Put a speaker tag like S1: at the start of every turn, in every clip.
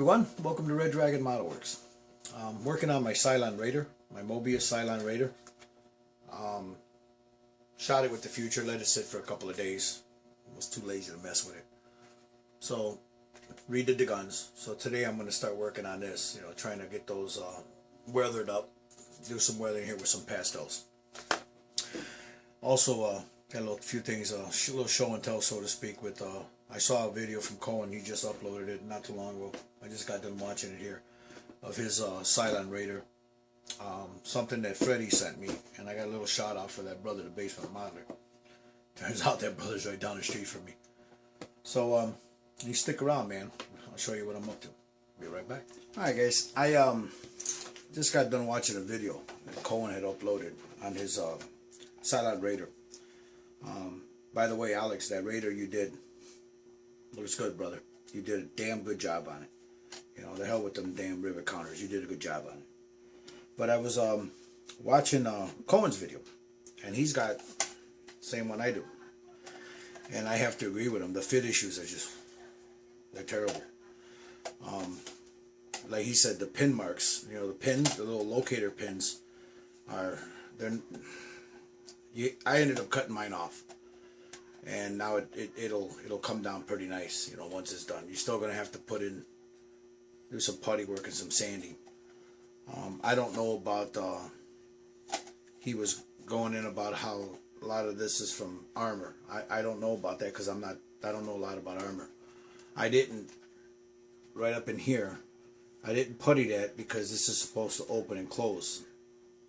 S1: everyone, welcome to Red Dragon Model Works. Working on my Cylon Raider, my Mobius Cylon Raider. Shot it with the Future, let it sit for a couple of days. Was too lazy to mess with it. So, redid the guns. So today I'm going to start working on this, trying to get those weathered up. Do some weathering here with some pastels. Also, got a few things, a little show and tell, so to speak, with, I saw a video from Cohen, he just uploaded it not too long ago. I just got done watching it here, of his Cylon Raider. Something that Freddie sent me, and I got a little shout out for that brother, the basement modeler. Turns out that brother's right down the street from me. So, you stick around, man. I'll show you what I'm up to. Be right back. Alright guys, I just got done watching a video that Cohen had uploaded on his Cylon Raider. By the way, Alex, that Raider you did looks good, brother. You did a damn good job on it. The hell with them damn rivet counters. You did a good job on it. But I was watching Cohen's video, and he's got the same one I do. And I have to agree with him. The fit issues are they're terrible. Like he said, the pin marks, the pins, the little locator pins I ended up cutting mine off. And now it'll come down pretty nice, once it's done. You're still gonna have to do some putty work and some sanding. I don't know about, he was going in about how a lot of this is from armor. I don't know about that because I don't know a lot about armor. I didn't, right up in here, I didn't putty that because this is supposed to open and close.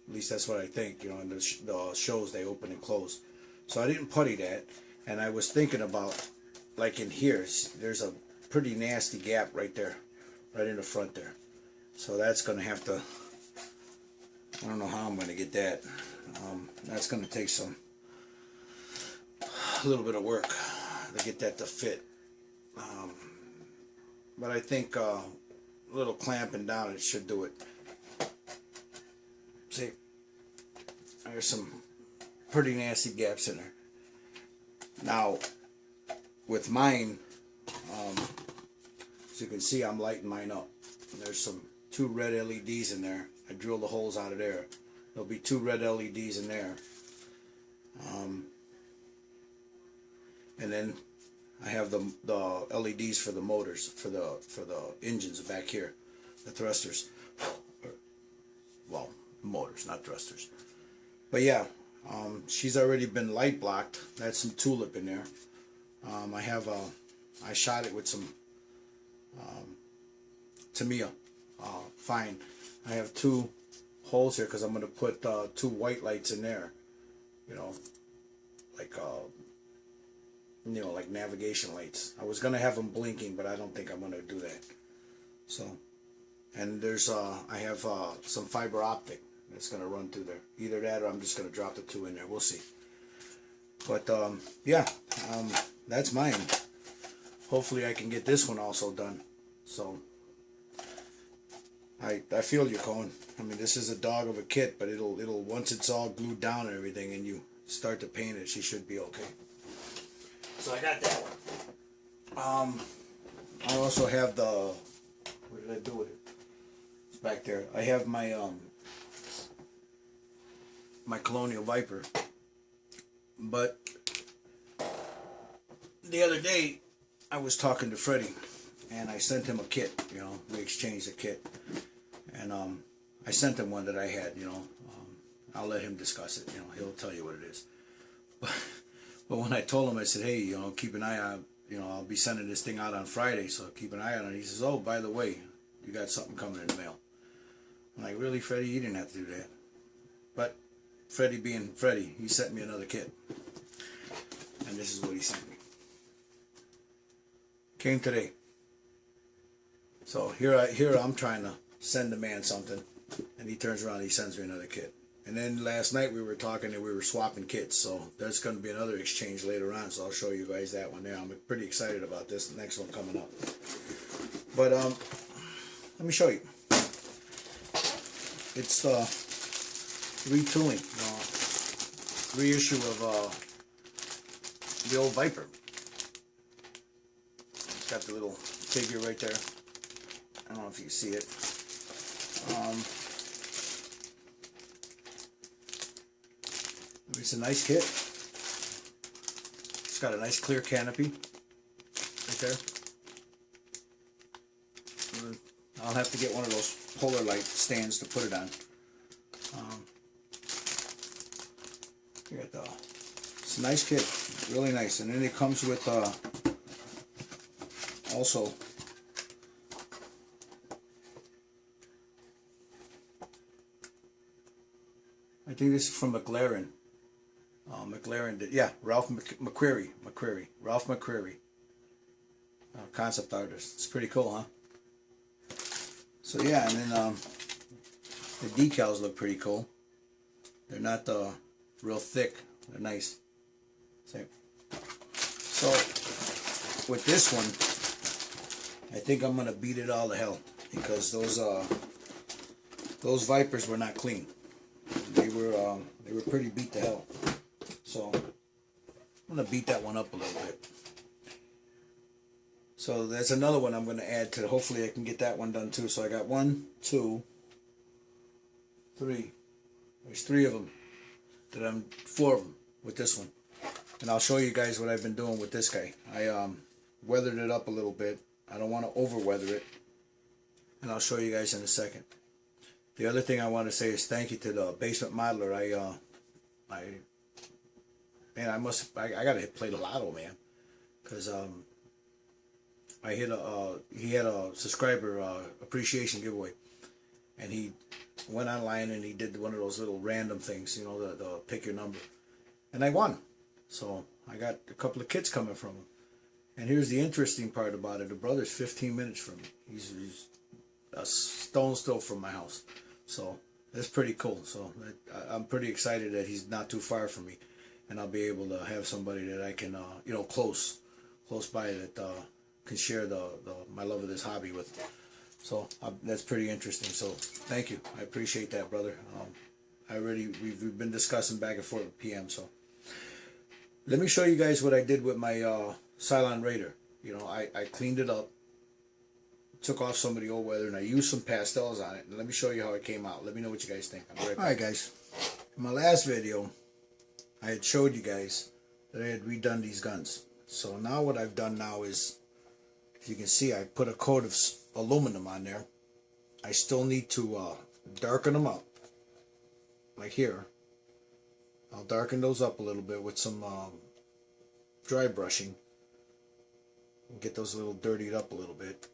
S1: At least that's what I think, in the shows they open and close. So I didn't putty that, and I was thinking about, like in here, there's a pretty nasty gap right there, right in the front there. So that's going to have to, I don't know how I'm going to get that. That's going to take a little bit of work to get that to fit. But I think a little clamping down, it should do it. See, there's some pretty nasty gaps in there. Now, with mine, as you can see, I'm lighting mine up. There's two red LEDs in there. I drilled the holes out of there. There'll be two red LEDs in there. And then I have the LEDs for the motors, for the engines back here, the thrusters. Well, motors, not thrusters. But yeah, she's already been light blocked. That's some tulip in there. I shot it with some Tamiya fine. I have two holes here because I'm going to put two white lights in there. Like navigation lights. I was going to have them blinking, but I don't think I'm going to do that. So, and there's I have some fiber optic that's going to run through there. Either that or I'm just going to drop the two in there. We'll see. But yeah, that's mine. Hopefully I can get this one also done. So I feel you, Cohen. I mean, this is a dog of a kit, but it'll once it's all glued down and everything, and you start to paint it, she should be okay. So I got that one. I also have what did I do with it? It's back there. I have my my Colonial Viper, but the other day I was talking to Freddie, and I sent him a kit. We exchanged a kit, and I sent him one that I had. I'll let him discuss it. He'll tell you what it is. But when I told him, I said, hey, keep an eye on, I'll be sending this thing out on Friday, so keep an eye on it. He says, oh, by the way, you got something coming in the mail. I'm like, really, Freddie? You didn't have to do that. But Freddie being Freddie, he sent me another kit. And this is what he sent me. Came today. So here I'm trying to send the man something, and he turns around and he sends me another kit. And then last night we were talking and we were swapping kits, so there's going to be another exchange later on, so I'll show you guys that one there. I'm pretty excited about this, the next one coming up. But let me show you. It's retooling, reissue of the old Viper. It's got the little figure right there. I don't know if you see it. It's a nice kit. It's got a nice clear canopy right there. I'll have to get one of those polar light stands to put it on. It's a nice kit, really nice. And then it comes with also I think this is from McLaren. McLaren did, yeah, Ralph McQuarrie, concept artist. It's pretty cool, huh? So yeah, and then the decals look pretty cool. They're not real thick. They're nice. See? So with this one, I think I'm gonna beat it all to hell because those Vipers were not clean. They were pretty beat to hell. So I'm gonna beat that one up a little bit. So that's another one I'm gonna add to. Hopefully I can get that one done too. So I got 1, 2, 3. There's 3 of them. 4 of them with this one. And I'll show you guys what I've been doing with this guy. I weathered it up a little bit. I don't want to over weather it. And I'll show you guys in a second. The other thing I want to say is thank you to the basement modeler. I gotta play the lotto, man, because he had a subscriber appreciation giveaway, and he went online and he did one of those little random things, you know, the pick your number, and I won. So I got a couple of kits coming from him. And here's the interesting part about it: the brother's 15 minutes from me. He's a stone's throw from my house. So that's pretty cool. So I'm pretty excited that he's not too far from me, and I'll be able to have somebody that I can, you know, close by that can share my love of this hobby with. So that's pretty interesting. So thank you. I appreciate that, brother. We've been discussing back and forth with PM. So let me show you guys what I did with my Cylon Raider. You know, I cleaned it up, took off some of the old weather, and I used some pastels on it. And let me show you how it came out. Let me know what you guys think. All right, guys. In my last video, I had showed you guys that I had redone these guns. So now what I've done now is, if you can see, I put a coat of aluminum on there. I still need to darken them up, like here. I'll darken those up a little bit with some dry brushing and get those a little dirtied up a little bit.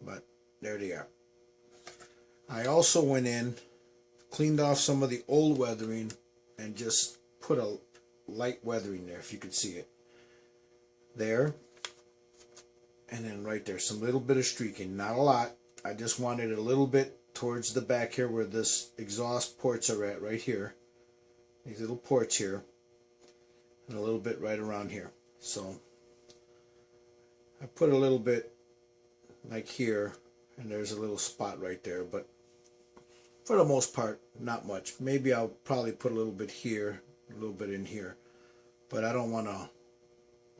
S1: But there they are. I also went in, cleaned off some of the old weathering, and just put a light weathering there, if you could see it. There. And then right there, some little bit of streaking. Not a lot. I just wanted a little bit towards the back here where this exhaust ports are at, right here. These little ports here. And a little bit right around here. So I put a little bit like here, and there's a little spot right there, but for the most part, not much. Maybe I'll probably put a little bit here, a little bit in here, but I don't want to.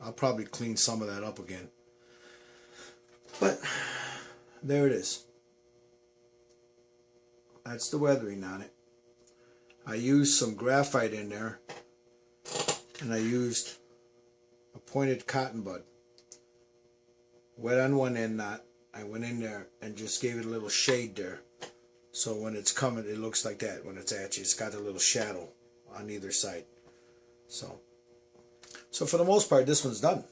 S1: I'll probably clean some of that up again. But there it is. That's the weathering on it. I used some graphite in there, and I used a pointed cotton bud. Wet on one end knot. I went in there and just gave it a little shade there. So when it's coming, it looks like that. When it's at you, it's got a little shadow on either side. So for the most part, this one's done.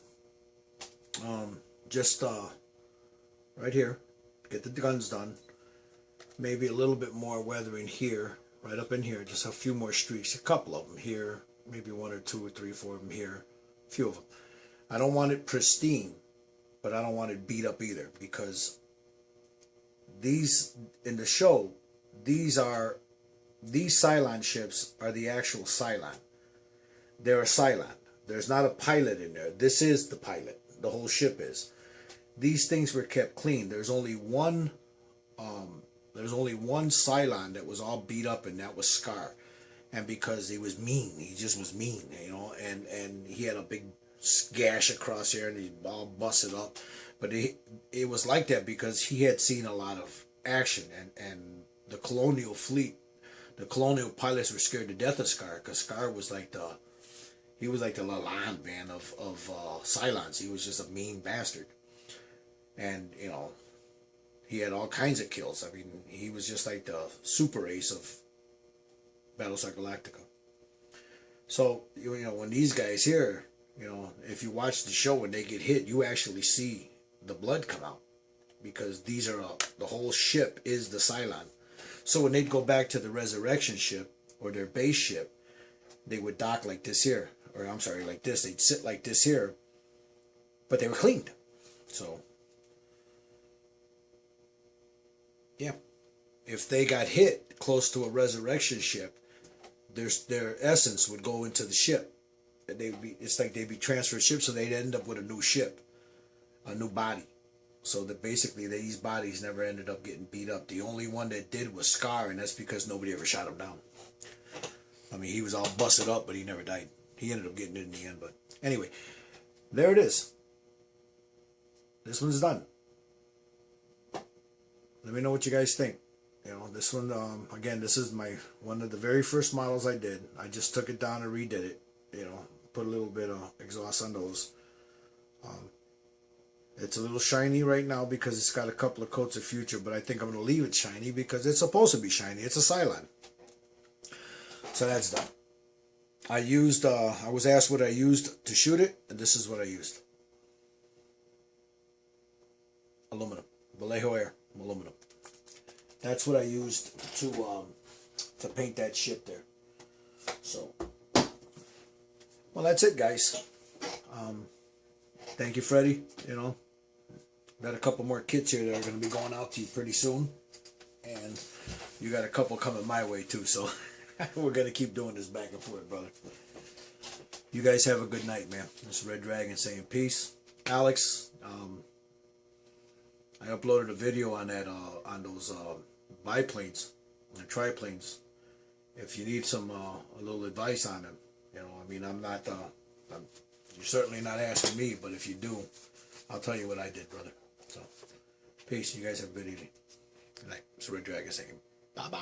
S1: Just right here, get the guns done. Maybe a little bit more weathering here, right up in here. Just a few more streaks, a couple of them here. Maybe 1 or 2 or 3 or 4 of them here. A few of them. I don't want it pristine, but I don't want it beat up either, because these in the show, these Cylon ships are the actual Cylon. They're a Cylon. There's not a pilot in there. This is the pilot. The whole ship is. These things were kept clean. There's only one Cylon that was all beat up, and that was Scar. And because he was mean, he just was mean, you know, and he had a big gash across here and he's all busted up. But it was like that because he had seen a lot of action, and the colonial fleet, the colonial pilots were scared to death of Scar, because Scar was like the Lalande man of Cylons. He was just a mean bastard, and you know, he had all kinds of kills. I mean, he was just like the super ace of Battlestar Galactica. So you know, when these guys here, you know, if you watch the show, when they get hit, you actually see the blood come out, because these are the whole ship is the Cylon. So when they'd go back to the resurrection ship or their base ship, they would dock like this here, or I'm sorry, like this. They'd sit like this here, but they were cleaned. So yeah, if they got hit close to a resurrection ship, their essence would go into the ship. It's like they'd be transferred ships, so they'd end up with a new ship, a new body. So that basically these bodies never ended up getting beat up. The only one that did was Scar, and that's because nobody ever shot him down. I mean, he was all busted up, but he never died. He ended up getting it in the end. But anyway, there it is. This one's done. Let me know what you guys think. You know, this one, again, this is one of the very first models I did. I just took it down and redid it. You know, put a little bit of exhaust on those. It's a little shiny right now because it's got a couple of coats of future, but I think I'm going to leave it shiny because it's supposed to be shiny. It's a Cylon. So that's done. I was asked what I used to shoot it, and this is what I used. Aluminum. Vallejo Air. Aluminum. That's what I used to paint that ship there. So, well, that's it, guys. Thank you, Freddie. You know, got a couple more kits here that are going to be going out to you pretty soon, and you got a couple coming my way too. So we're going to keep doing this back and forth, brother. You guys have a good night, man. This is Red Dragon saying peace. Alex, I uploaded a video on that on those biplanes and triplanes. If you need some a little advice on them, you know, I mean, you're certainly not asking me, but if you do, I'll tell you what I did, brother. So, peace. You guys have a good evening. Good night. It's Red Dragon saying bye-bye.